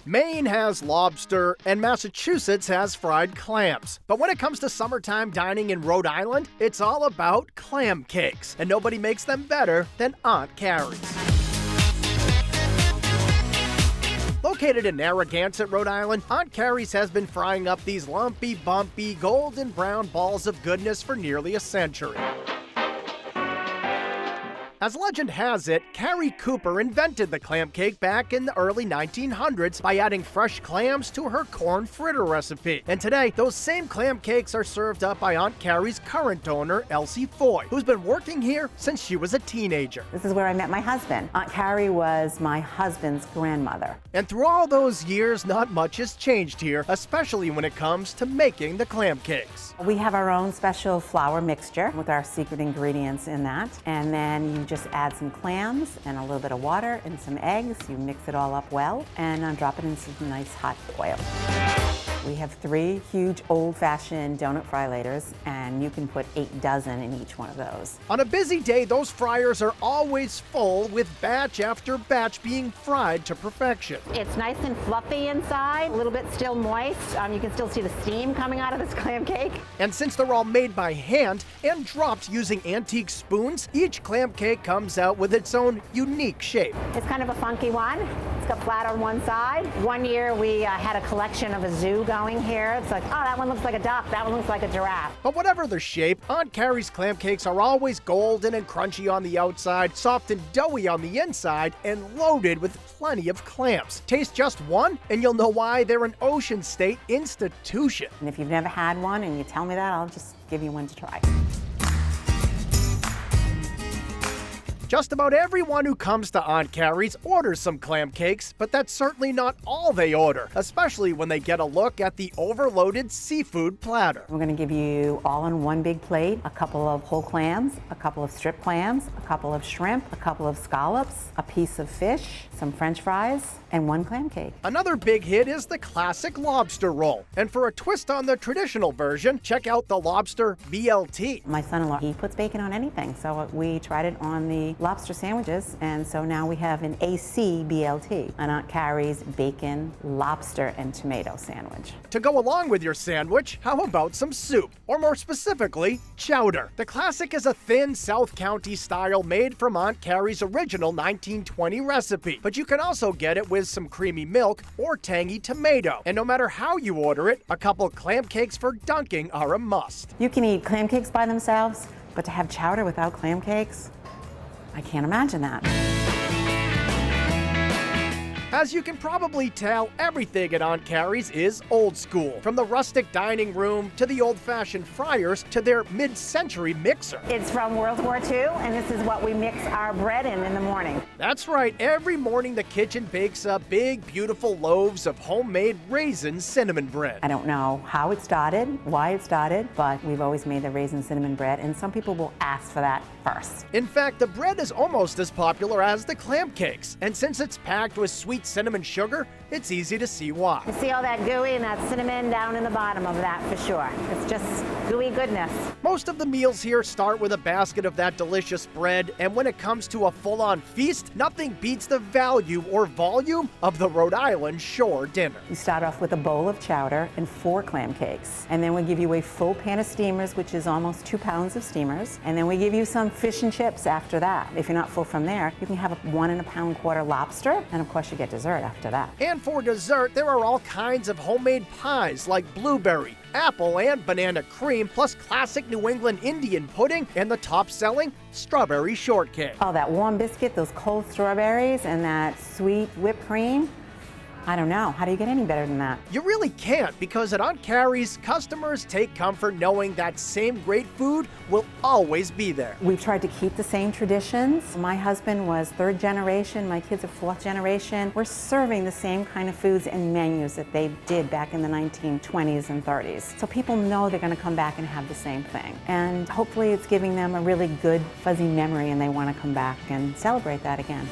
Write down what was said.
Maine has lobster, and Massachusetts has fried clams. But when it comes to summertime dining in Rhode Island, it's all about clam cakes, and nobody makes them better than Aunt Carrie's. Located in Narragansett, Rhode Island, Aunt Carrie's has been frying up these lumpy, bumpy, golden brown balls of goodness for nearly a century. As legend has it, Carrie Cooper invented the clam cake back in the early 1900s by adding fresh clams to her corn fritter recipe. And today, those same clam cakes are served up by Aunt Carrie's current owner, Elsie Foy, who's been working here since she was a teenager. This is where I met my husband. Aunt Carrie was my husband's grandmother. And through all those years, not much has changed here, especially when it comes to making the clam cakes. We have our own special flour mixture with our secret ingredients in that. And then you just add some clams and a little bit of water and some eggs. You mix it all up well and drop it in some nice hot oil. We have 3 huge old-fashioned donut frylators, and you can put 8 dozen in each one of those. On a busy day, those fryers are always full, with batch after batch being fried to perfection. It's nice and fluffy inside, a little bit still moist. You can still see the steam coming out of this clam cake. And since they're all made by hand and dropped using antique spoons, each clam cake comes out with its own unique shape. It's kind of a funky one. It's got flat on one side. One year we had a collection of a zoo going here. It's like, oh, that one looks like a duck, that one looks like a giraffe. But whatever the shape, Aunt Carrie's clam cakes are always golden and crunchy on the outside, soft and doughy on the inside, and loaded with plenty of clams. Taste just one, and you'll know why they're an Ocean State institution. And if you've never had one and you tell me that, I'll just give you one to try. Just about everyone who comes to Aunt Carrie's orders some clam cakes, but that's certainly not all they order, especially when they get a look at the overloaded seafood platter. We're going to give you all on one big plate, a couple of whole clams, a couple of strip clams, a couple of shrimp, a couple of scallops, a piece of fish, some French fries, and 1 clam cake. Another big hit is the classic lobster roll. And for a twist on the traditional version, check out the lobster BLT. My son-in-law, he puts bacon on anything, so we tried it on the lobster sandwiches, and so now we have an AC BLT, an Aunt Carrie's bacon, lobster, and tomato sandwich. To go along with your sandwich, how about some soup? Or more specifically, chowder. The classic is a thin South County style made from Aunt Carrie's original 1920 recipe, but you can also get it with some creamy milk or tangy tomato. And no matter how you order it, a couple clam cakes for dunking are a must. You can eat clam cakes by themselves, but to have chowder without clam cakes, I can't imagine that. As you can probably tell, everything at Aunt Carrie's is old school. From the rustic dining room, to the old-fashioned fryers, to their mid-century mixer. It's from World War II, and this is what we mix our bread in the morning. That's right, every morning the kitchen bakes up big, beautiful loaves of homemade raisin cinnamon bread. I don't know how it started, why it started, but we've always made the raisin cinnamon bread, and some people will ask for that first. In fact, the bread is almost as popular as the clam cakes, and since it's packed with sweet cinnamon sugar, it's easy to see why. You see all that gooey and that cinnamon down in the bottom of that for sure. It's just gooey goodness. Most of the meals here start with a basket of that delicious bread, and when it comes to a full-on feast, nothing beats the value or volume of the Rhode Island shore dinner. You start off with a bowl of chowder and 4 clam cakes, and then we give you a full pan of steamers, which is almost 2 pounds of steamers, and then we give you some fish and chips after that. If you're not full from there, you can have a 1 1/4 pound lobster, and of course you get dessert after that. And for dessert, there are all kinds of homemade pies like blueberry, apple, and banana cream, plus classic New England Indian pudding, and the top-selling strawberry shortcake. Oh, that warm biscuit, those cold strawberries, and that sweet whipped cream. I don't know. How do you get any better than that? You really can't, because at Aunt Carrie's, customers take comfort knowing that same great food will always be there. We've tried to keep the same traditions. My husband was 3rd generation, my kids are 4th generation. We're serving the same kind of foods and menus that they did back in the 1920s and 30s. So people know they're going to come back and have the same thing. And hopefully it's giving them a really good, fuzzy memory, and they want to come back and celebrate that again.